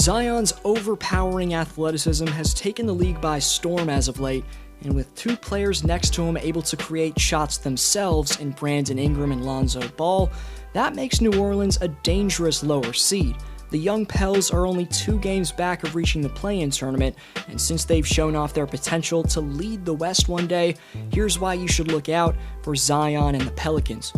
Zion's overpowering athleticism has taken the league by storm as of late, and with two players next to him able to create shots themselves in Brandon Ingram and Lonzo Ball, that makes New Orleans a dangerous lower seed. The young Pels are only 2 games back of reaching the play-in tournament, and since they've shown off their potential to lead the West one day, here's why you should look out for Zion and the Pelicans.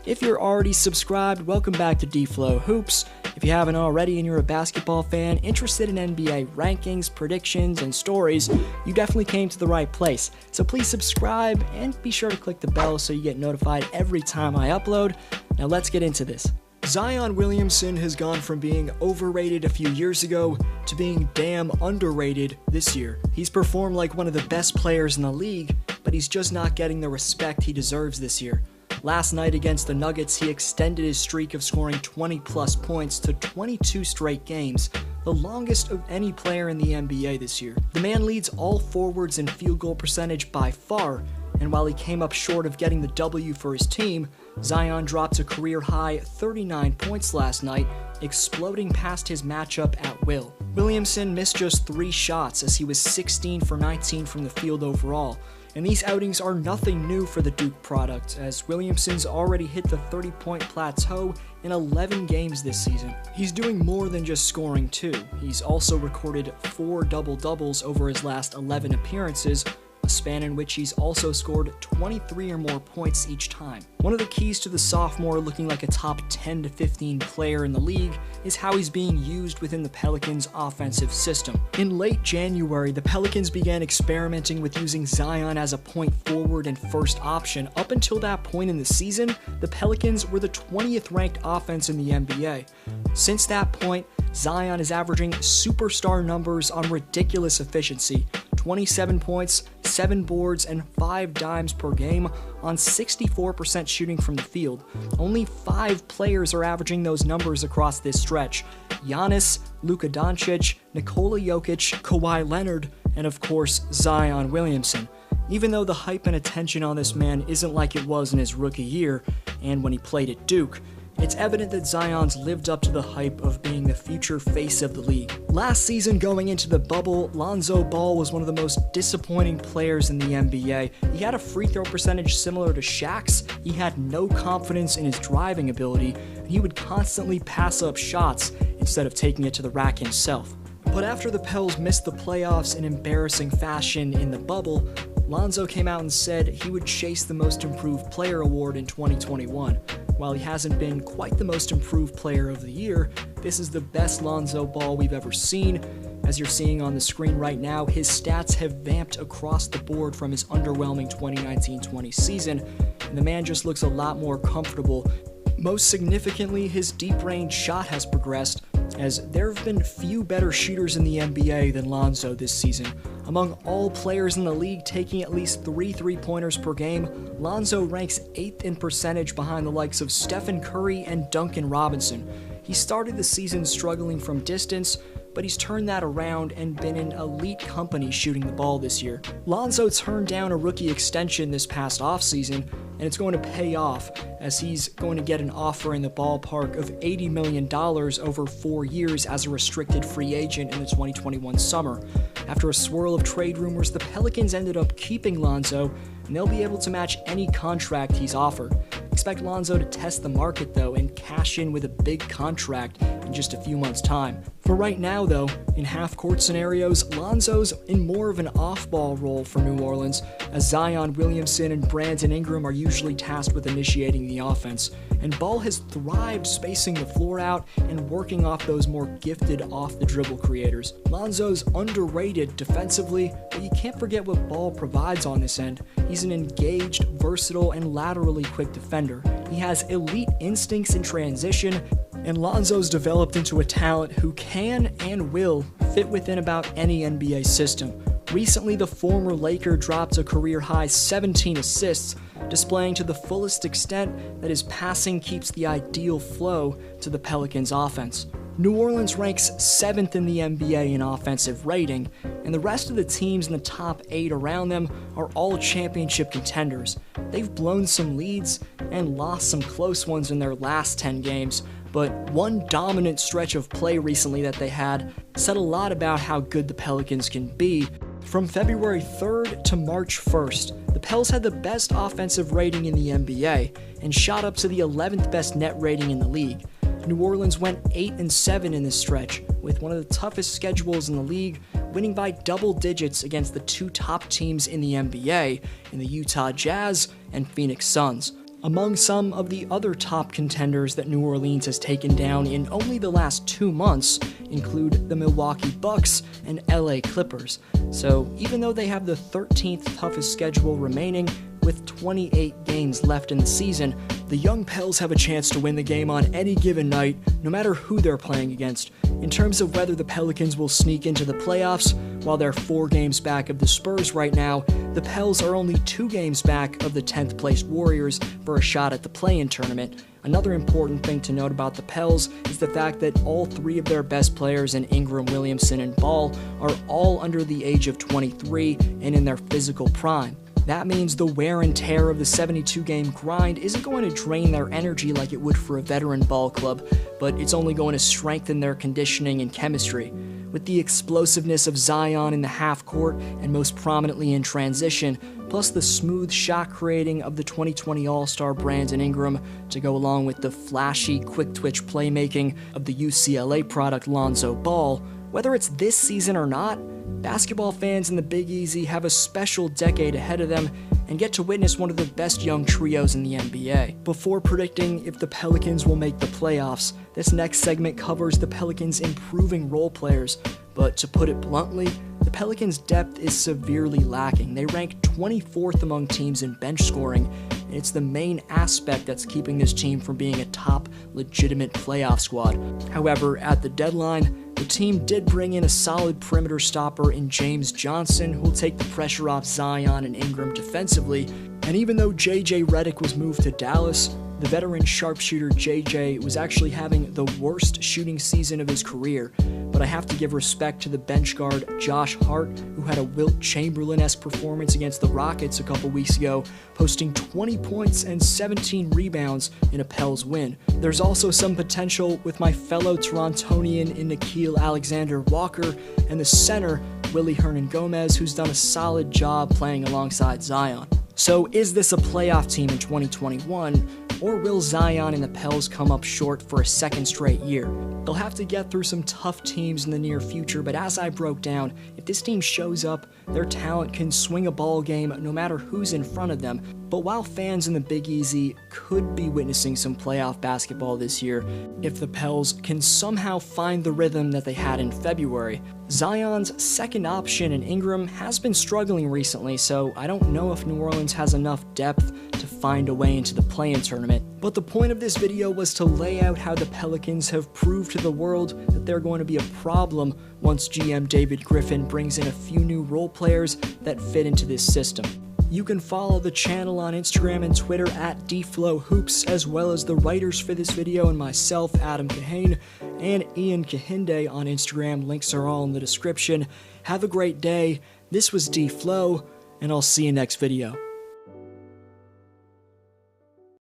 If you're already subscribed, welcome back to D-Flow Hoops. If you haven't already and you're a basketball fan interested in NBA rankings, predictions, and stories, you definitely came to the right place. So please subscribe and be sure to click the bell so you get notified every time I upload. Now let's get into this. Zion Williamson has gone from being overrated a few years ago to being damn underrated this year. He's performed like one of the best players in the league, but he's just not getting the respect he deserves this year. Last night against the Nuggets, he extended his streak of scoring 20-plus points to 22 straight games, the longest of any player in the NBA this year. The man leads all forwards in field goal percentage by far, and while he came up short of getting the W for his team, Zion dropped a career-high 39 points last night, exploding past his matchup at will. Williamson missed just 3 shots as he was 16 for 19 from the field overall, and these outings are nothing new for the Duke product, as Williamson's already hit the 30-point plateau in 11 games this season. He's doing more than just scoring too. He's also recorded 4 double-doubles over his last 11 appearances, a span in which he's also scored 23 or more points each time. One of the keys to the sophomore looking like a top 10 to 15 player in the league is how he's being used within the Pelicans' offensive system. In late January, the Pelicans began experimenting with using Zion as a point forward and first option. Up until that point in the season, the Pelicans were the 20th ranked offense in the NBA. Since that point, Zion is averaging superstar numbers on ridiculous efficiency. 27 points, 7 boards, and 5 dimes per game on 64% shooting from the field. Only 5 players are averaging those numbers across this stretch: Giannis, Luka Doncic, Nikola Jokic, Kawhi Leonard, and of course Zion Williamson. Even though the hype and attention on this man isn't like it was in his rookie year and when he played at Duke, it's evident that Zion's lived up to the hype of being the future face of the league. Last season, going into the bubble, Lonzo Ball was one of the most disappointing players in the NBA. He had a free throw percentage similar to Shaq's, he had no confidence in his driving ability, and he would constantly pass up shots instead of taking it to the rack himself. But after the Pels missed the playoffs in embarrassing fashion in the bubble, Lonzo came out and said he would chase the Most Improved Player award in 2021. While he hasn't been quite the Most Improved Player of the Year, this is the best Lonzo Ball we've ever seen. As you're seeing on the screen right now, his stats have vamped across the board from his underwhelming 2019-20 season, and the man just looks a lot more comfortable. Most significantly, his deep-range shot has progressed, as there have been few better shooters in the NBA than Lonzo this season. Among all players in the league taking at least 3 3-pointers per game, Lonzo ranks 8th in percentage behind the likes of Stephen Curry and Duncan Robinson. He started the season struggling from distance, but he's turned that around and been in elite company shooting the ball this year. Lonzo turned down a rookie extension this past offseason, and it's going to pay off, as he's going to get an offer in the ballpark of $80 million over 4 years as a restricted free agent in the 2021 summer. After a swirl of trade rumors, the Pelicans ended up keeping Lonzo, and they'll be able to match any contract he's offered. Expect Lonzo to test the market, though, and cash in with a big contract in just a few months' time. For right now, though, in half-court scenarios, Lonzo's in more of an off-ball role for New Orleans, as Zion Williamson and Brandon Ingram are usually tasked with initiating the offense, and Ball has thrived spacing the floor out and working off those more gifted off-the-dribble creators. Lonzo's underrated defensively, but you can't forget what Ball provides on this end. He's an engaged, versatile, and laterally quick defender. He has elite instincts in transition, and Lonzo's developed into a talent who can and will fit within about any NBA system. Recently, the former Laker dropped a career-high 17 assists, displaying to the fullest extent that his passing keeps the ideal flow to the Pelicans' offense. New Orleans ranks 7th in the NBA in offensive rating, and the rest of the teams in the top 8 around them are all championship contenders. They've blown some leads and lost some close ones in their last 10 games, but one dominant stretch of play recently that they had said a lot about how good the Pelicans can be. From February 3rd to March 1st, the Pels had the best offensive rating in the NBA and shot up to the 11th best net rating in the league. New Orleans went 8-7 in this stretch, with one of the toughest schedules in the league, winning by double digits against the two top teams in the NBA, in the Utah Jazz and Phoenix Suns. Among some of the other top contenders that New Orleans has taken down in only the last 2 months include the Milwaukee Bucks and LA Clippers. So even though they have the 13th toughest schedule remaining, with 28 games left in the season, the young Pels have a chance to win the game on any given night, no matter who they're playing against. In terms of whether the Pelicans will sneak into the playoffs, while they're 4 games back of the Spurs right now, the Pels are only 2 games back of the 10th placed Warriors for a shot at the play-in tournament. Another important thing to note about the Pels is the fact that all 3 of their best players in Ingram, Williamson, and Ball are all under the age of 23 and in their physical prime. That means the wear and tear of the 72-game grind isn't going to drain their energy like it would for a veteran ball club, but it's only going to strengthen their conditioning and chemistry. With the explosiveness of Zion in the half court and most prominently in transition, plus the smooth shot creating of the 2020 All-Star Brandon Ingram to go along with the flashy, quick-twitch playmaking of the UCLA product Lonzo Ball, whether it's this season or not, basketball fans in the Big Easy have a special decade ahead of them and get to witness one of the best young trios in the NBA. Before predicting if the Pelicans will make the playoffs, this next segment covers the Pelicans' improving role players, but to put it bluntly, the Pelicans' depth is severely lacking. They rank 24th among teams in bench scoring, and it's the main aspect that's keeping this team from being a top, legitimate playoff squad. However, at the deadline, the team did bring in a solid perimeter stopper in James Johnson, who will take the pressure off Zion and Ingram defensively, and even though J.J. Redick was moved to Dallas, the veteran sharpshooter J.J. was actually having the worst shooting season of his career, but I have to give respect to the bench guard Josh Hart, who had a Wilt Chamberlain-esque performance against the Rockets a couple weeks ago, posting 20 points and 17 rebounds in a Pels win. There's also some potential with my fellow Torontonian in Nickeil Alexander-Walker and the center Willy Hernan-Gomez, who's done a solid job playing alongside Zion. So is this a playoff team in 2021, or will Zion and the Pels come up short for a second straight year? They'll have to get through some tough teams in the near future, but as I broke down, if this team shows up, their talent can swing a ball game no matter who's in front of them. But while fans in the Big Easy could be witnessing some playoff basketball this year, if the Pels can somehow find the rhythm that they had in February, Zion's second option in Ingram has been struggling recently, so I don't know if New Orleans has enough depth to find a way into the play-in tournament. But the point of this video was to lay out how the Pelicans have proved to the world that they're going to be a problem once GM David Griffin brings in a few new role players that fit into this system. You can follow the channel on Instagram and Twitter at DFlowHoops, as well as the writers for this video and myself, Adam Kahane, and Ian Kahinde on Instagram. Links are all in the description. Have a great day. This was DFlow, and I'll see you next video.